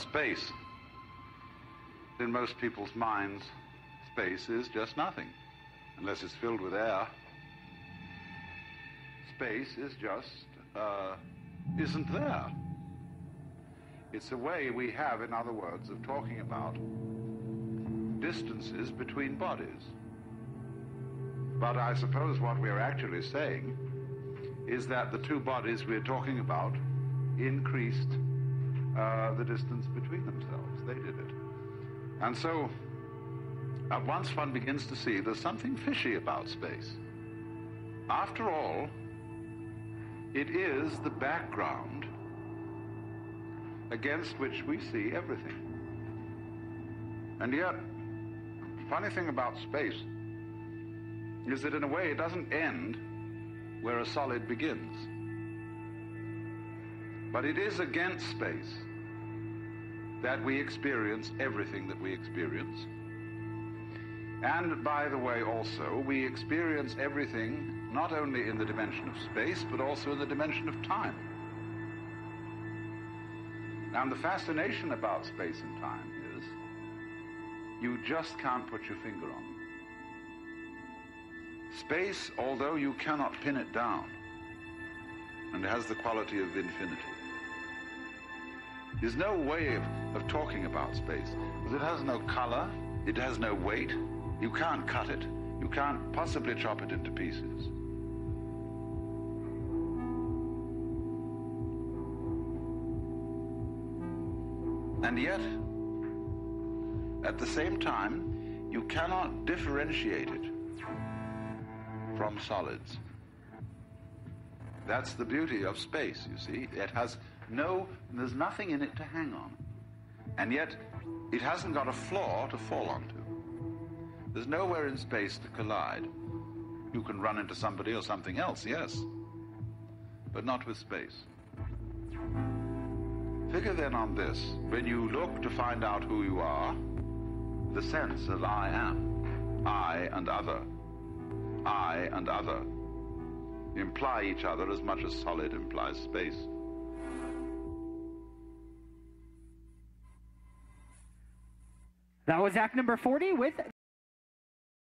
space. In most people's minds, space is just nothing, unless it's filled with air. Space is just, isn't there. It's a way we have, in other words, of talking about distances between bodies. But I suppose what we're actually saying is that the two bodies we're talking about increased the distance between themselves. They did it. And so, at once one begins to see there's something fishy about space. After all, it is the background against which we see everything. And yet, the funny thing about space is that in a way it doesn't end where a solid begins. But it is against space that we experience everything that we experience. And by the way also, we experience everything not only in the dimension of space, but also in the dimension of time. And the fascination about space and time is you just can't put your finger on them. Space, although you cannot pin it down, and it has the quality of infinity, there's no way of talking about space, because it has no color, it has no weight, you can't cut it, you can't possibly chop it into pieces. And yet, at the same time, you cannot differentiate it from solids. That's the beauty of space, you see. It has there's nothing in it to hang on. And yet, it hasn't got a floor to fall onto. There's nowhere in space to collide. You can run into somebody or something else, yes, but not with space. Figure then on this. When you look to find out who you are, the sense of I am, I and other imply each other as much as solid implies space. That was act number 40 with